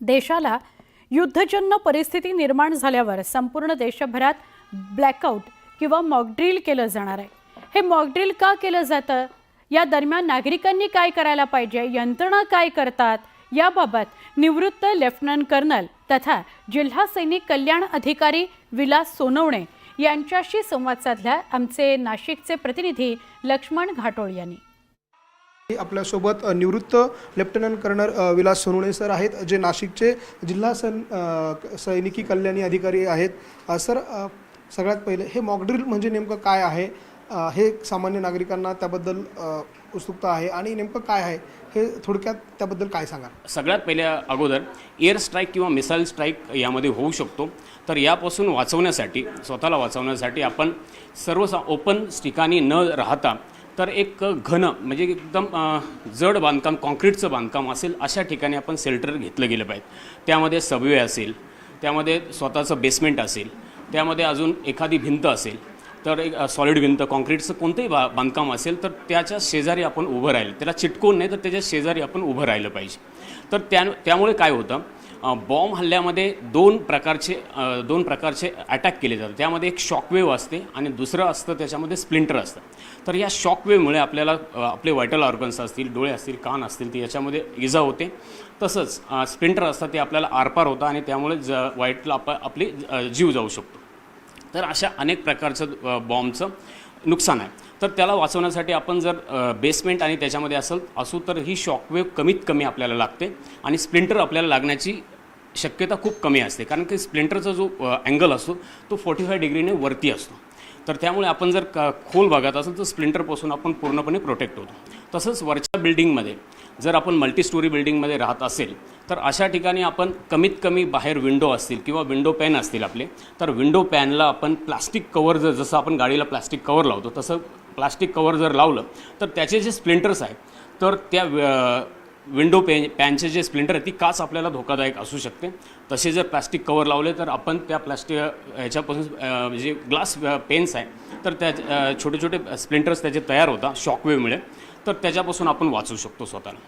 देशाला युद्धजन्य परिस्थिती निर्माण झाल्यावर संपूर्ण देशभरात ब्लॅकआउट किंवा मॉकड्रिल केलं जाणार आहे। हे मॉकड्रिल का केलं जातं, या दरम्यान नागरिकांनी काय करायला पाहिजे, यंत्रणा काय करतात, याबाबत निवृत्त लेफ्टनंट कर्नल तथा जिल्हा सैनिक कल्याण अधिकारी विलास सोनवणे यांच्याशी संवाद साधला आमचे नाशिकचे प्रतिनिधी लक्ष्मण घाटोळ यांनी। आपल्यासोबत निवृत्त lieutenant colonel Vilas Sonawane sir आहेत, जे नाशिकचे जिल्हा सैनिकी कल्याणी अधिकारी आहेत। सर, सगळ्यात पहिले हे मॉकड्रिल म्हणजे नेमकं काय आहे, हे सामान्य नागरिकांना त्याबद्दल उत्सुकता आहे आणि नेमकं काय आहे हे थोडक्यात त्याबद्दल काय सांगाल? सगळ्यात पहिल्या अगोदर एअर स्ट्राईक किंवा मिसाईल स्ट्राईक यामध्ये होऊ शकतो, तर यापासून वाचवण्यासाठी, स्वतःला वाचवण्यासाठी आपण सर्व ओपन ठिकाणी न राहता तर एक घन म्हणजे एकदम जड बांधकाम, कॉन्क्रीटचं बांधकाम असेल अशा ठिकाणी आपण शेल्टर घेतलं गेलं पाहिजे। त्यामध्ये सबवे असेल, त्यामध्ये स्वतःचं बेसमेंट असेल, त्यामध्ये अजून एखादी भिंत असेल, तर एक सॉलिड भिंत, कॉन्क्रीटचं कोणतंही बांधकाम असेल तर त्याच्या शेजारी आपण उभं राहिलं, त्याला चिटकून नाही तर त्याच्या शेजारी आपण उभं राहिलं पाहिजे। तर त्यामुळे काय होतं, बॉम्ब हल्ल्यामध्ये दोन प्रकारचे अटॅक केले जातात। त्यामध्ये एक शॉकवेव्ह असते आणि दुसरं असतं त्याच्यामध्ये स्प्लिंटर असतं। तर या शॉकवेव्हमुळे आपल्याला आपले व्हायटल ऑर्गन्स असतील, डोळे असतील, कान असतील, ती याच्यामध्ये इजा होते। तसंच स्प्लिंटर असतात ते आपल्याला आरपार होतं आणि त्यामुळे वाईटला आपले जीव जाऊ शकतो। तर अशा अनेक प्रकारचं बॉम्बचं नुकसान आहे। तर त्याला वाचवण्यासाठी आपण जर बेसमेंट आणि त्याच्यामध्ये असू तर ही शॉकवेव्ह कमीत कमी आपल्याला लागते आणि स्प्लिंटर आपल्याला लागण्याची शक्यता खूप कमी असते, कारण की स्प्लिंटरचा जो अँगल असतो तो 45 डिग्रीने वरती असतो। तर त्यामुळे आपण जर खोल भागात असेल तर स्प्लिंटरपासून आपण पूर्णपणे प्रोटेक्ट होतो। तसंच वरच्या बिल्डिंगमध्ये जर आपण मल्टी स्टोरी बिल्डिंगमध्ये राहत असेल तर अशा ठिकाणी आपण कमीत कमी बाहेर विंडो असतील किंवा विंडो पॅन असतील आपले, तर विंडो पॅनला आपण प्लास्टिक कवर, जसं आपण गाडीला प्लास्टिक कवर लावतो तसं प्लास्टिक कवर जर लावलं तर त्याचे जे स्प्लिंटर्स आहेत तर त्या विंडो पॅनचे जे स्प्लिंटर आहे ती काच आपल्याला धोकादायक असू शकते। तसे जर प्लास्टिक कवर लावले तर आपण त्या प्लास्टिक ह्याच्यापासून जे ग्लास पेन्स आहे तर त्या छोटे छोटे स्प्लिंटर्स त्याचे तयार होतात शॉकवेव्हमुळे, तर त्याच्यापासून आपण वाचू शकतो स्वतःला।